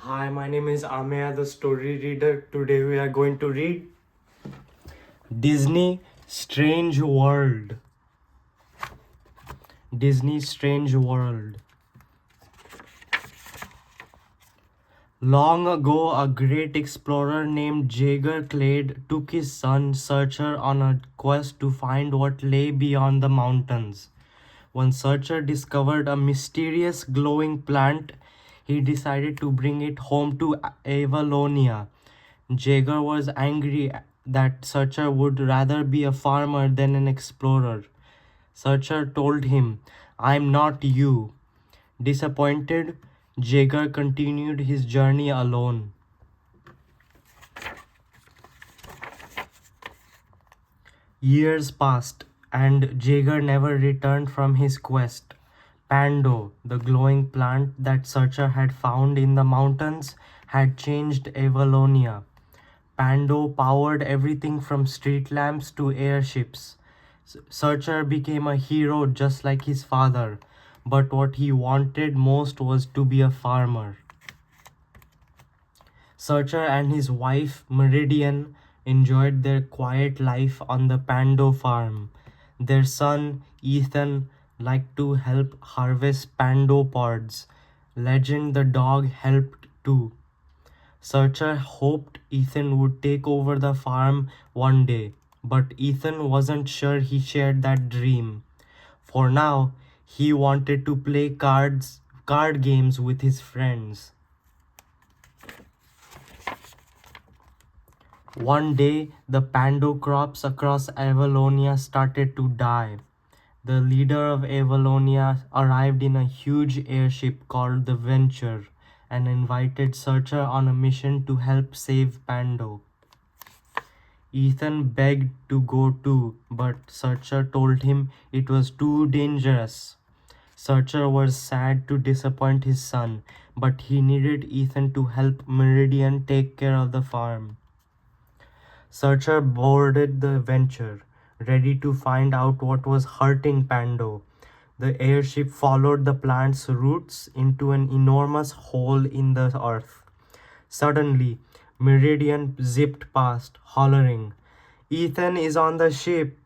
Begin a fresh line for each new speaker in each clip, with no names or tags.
Hi, my name is Amaya, the story reader. Today we are going to read Disney Strange World. Disney Strange World. Long ago, a great explorer named Jaeger Clade took his son Searcher on a quest to find what lay beyond the mountains. When Searcher discovered a mysterious glowing plant, he decided to bring it home to Avalonia. Jaeger was angry that Searcher would rather be a farmer than an explorer. Searcher told him, "I'm not you." Disappointed, Jaeger continued his journey alone. Years passed, and Jaeger never returned from his quest. Pando, the glowing plant that Searcher had found in the mountains, had changed Avalonia. Pando powered everything from street lamps to airships. Searcher became a hero just like his father, but what he wanted most was to be a farmer. Searcher and his wife Meridian enjoyed their quiet life on the Pando farm. Their son Ethan liked to help harvest Pando pods. Legend the dog helped too. Searcher hoped Ethan would take over the farm one day, but Ethan wasn't sure he shared that dream. For now, he wanted to play card games with his friends. One day, the Pando crops across Avalonia started to die. The leader of Avalonia arrived in a huge airship called the Venture and invited Searcher on a mission to help save Pando. Ethan begged to go too, but Searcher told him it was too dangerous. Searcher was sad to disappoint his son, but he needed Ethan to help Meridian take care of the farm. Searcher boarded the Venture, ready to find out what was hurting Pando. The airship followed the plant's roots into an enormous hole in the earth. Suddenly, Meridian zipped past, hollering, "Ethan is on the ship!"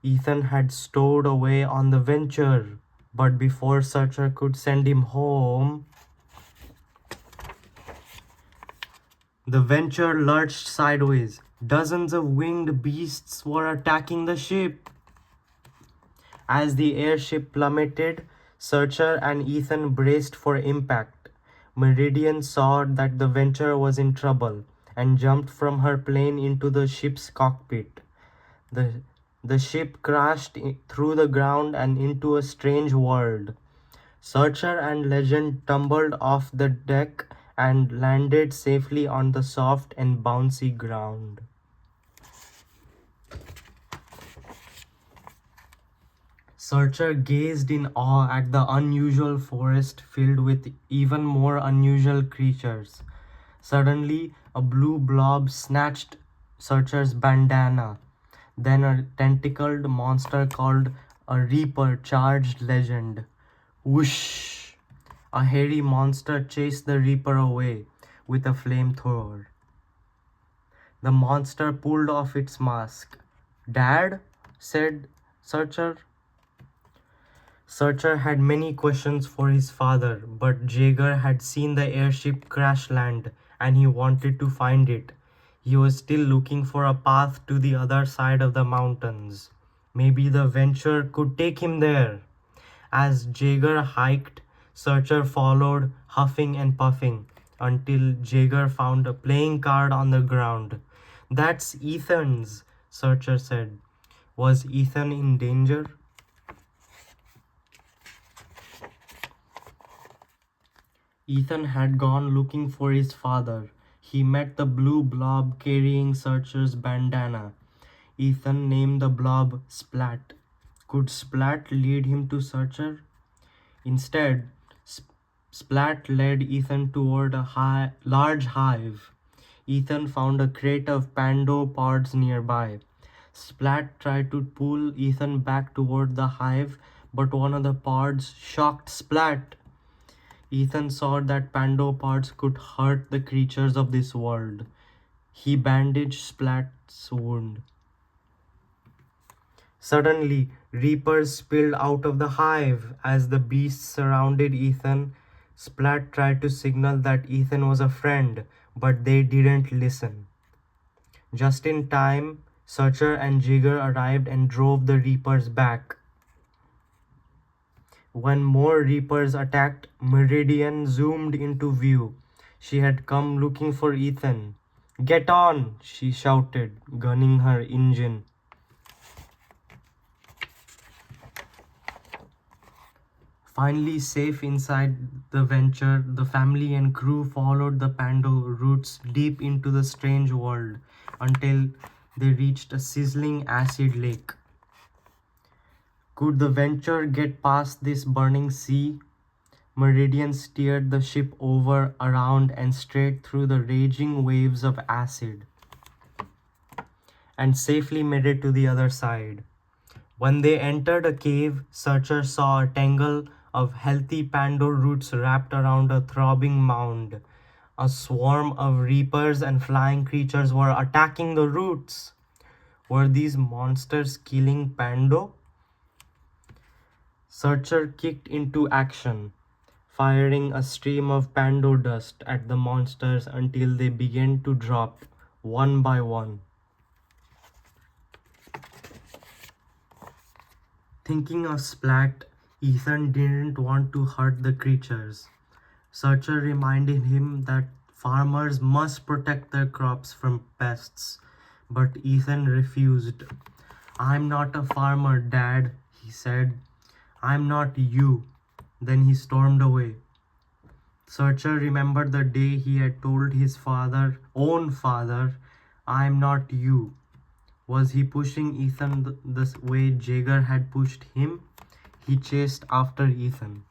Ethan had stowed away on the Venture, but before Searcher could send him home, the Venture lurched sideways. Dozens of winged beasts were attacking the ship. As the airship plummeted, Searcher and Ethan braced for impact. Meridian saw that the Venture was in trouble and jumped from her plane into the ship's cockpit. The, the ship crashed through the ground and into a strange world. Searcher and Legend tumbled off the deck and landed safely on the soft and bouncy ground. Searcher gazed in awe at the unusual forest filled with even more unusual creatures. Suddenly, a blue blob snatched Searcher's bandana. Then a tentacled monster called a Reaper charged Legend. Whoosh! A hairy monster chased the Reaper away with a flamethrower. The monster pulled off its mask. "Dad?" said Searcher. Searcher had many questions for his father, but Jaeger had seen the airship crash land and he wanted to find it. He was still looking for a path to the other side of the mountains. Maybe the Venture could take him there. As Jaeger hiked, Searcher followed, huffing and puffing, until Jaeger found a playing card on the ground. "That's Ethan's," Searcher said. Was Ethan in danger? Ethan had gone looking for his father. He met the blue blob carrying Searcher's bandana. Ethan named the blob Splat. Could Splat lead him to Searcher? Instead, Splat led Ethan toward a large hive. Ethan found a crate of Pando pods nearby. Splat tried to pull Ethan back toward the hive, but one of the pods shocked Splat. Ethan saw that pando parts could hurt the creatures of this world. He bandaged Splat's wound. Suddenly, reapers spilled out of the hive. As the beasts surrounded Ethan, Splat tried to signal that Ethan was a friend, but they didn't listen. Just in time, Searcher and Jigger arrived and drove the reapers back. When more reapers attacked, Meridian zoomed into view. She had come looking for Ethan. "Get on!" she shouted, gunning her engine. Finally safe inside the Venture, the family and crew followed the Pando routes deep into the strange world until they reached a sizzling acid lake. Could the Venture get past this burning sea? Meridian steered the ship over, around, and straight through the raging waves of acid, and safely made it to the other side. When they entered a cave, Searcher saw a tangle of healthy pando roots wrapped around a throbbing mound. A swarm of reapers and flying creatures were attacking the roots. Were these monsters killing pando? Searcher kicked into action, firing a stream of pando dust at the monsters until they began to drop, one by one. Thinking of Splat, Ethan didn't want to hurt the creatures. Searcher reminded him that farmers must protect their crops from pests, but Ethan refused. "I'm not a farmer, Dad," he said. "I'm not you." Then he stormed away. Searcher remembered the day he had told his own father, "I'm not you." Was he pushing Ethan the way Jaeger had pushed him? He chased after Ethan.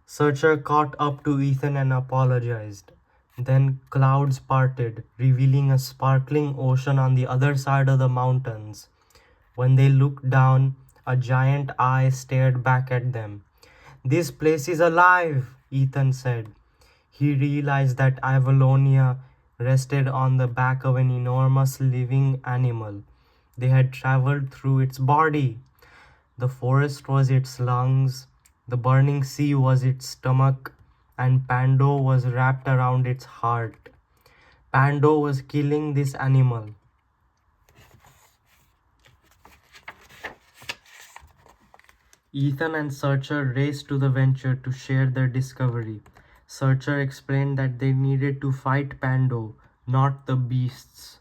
Searcher caught up to Ethan and apologized. Then clouds parted, revealing a sparkling ocean on the other side of the mountains. When they looked down, a giant eye stared back at them. "This place is alive," Ethan said. He realized that Avalonia rested on the back of an enormous living animal. They had traveled through its body. The forest was its lungs, the burning sea was its stomach, and Pando was wrapped around its heart. Pando was killing this animal. Ethan and Searcher raced to the Venture to share their discovery. Searcher explained that they needed to fight Pando, not the beasts.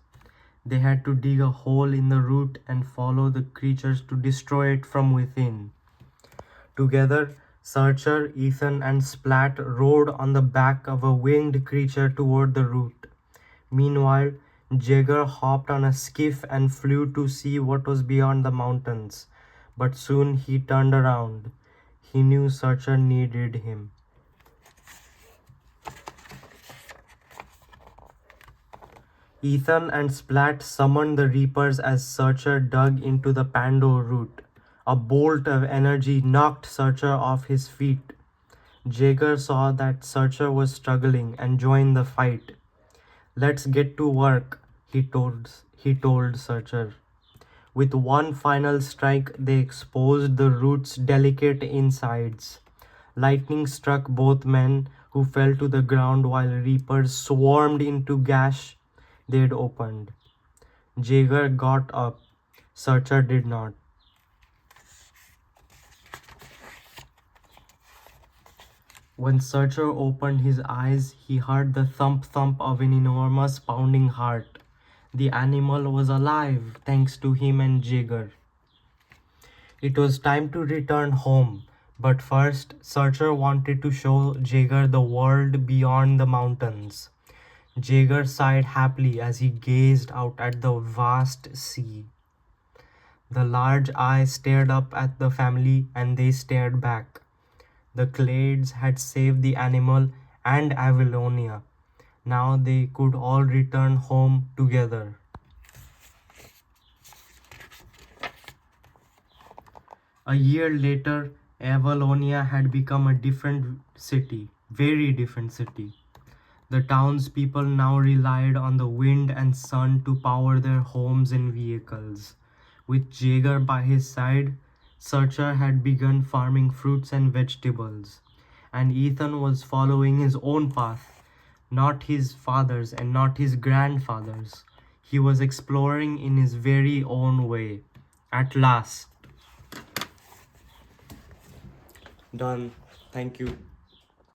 They had to dig a hole in the root and follow the creatures to destroy it from within. Together, Searcher, Ethan, and Splat rode on the back of a winged creature toward the root. Meanwhile, Jaeger hopped on a skiff and flew to see what was beyond the mountains. But soon he turned around. He knew Searcher needed him. Ethan and Splat summoned the Reapers as Searcher dug into the Pando root. A bolt of energy knocked Searcher off his feet. Jaeger saw that Searcher was struggling and joined the fight. "Let's get to work," he told Searcher. With one final strike, they exposed the root's delicate insides. Lightning struck both men, who fell to the ground while reapers swarmed into gash they'd opened. Jaeger got up. Searcher did not. When Searcher opened his eyes, he heard the thump-thump of an enormous pounding heart. The animal was alive, thanks to him and Jaeger. It was time to return home, but first, Searcher wanted to show Jaeger the world beyond the mountains. Jaeger sighed happily as he gazed out at the vast sea. The large eye stared up at the family and they stared back. The Clades had saved the animal and Avalonia. Now they could all return home together. A year later, Avalonia had become a different city, very different city. The townspeople now relied on the wind and sun to power their homes and vehicles. With Jaeger by his side, Searcher had begun farming fruits and vegetables, and Ethan was following his own path, not his father's and not his grandfather's. He was exploring in his very own way. At last. Done. Thank you.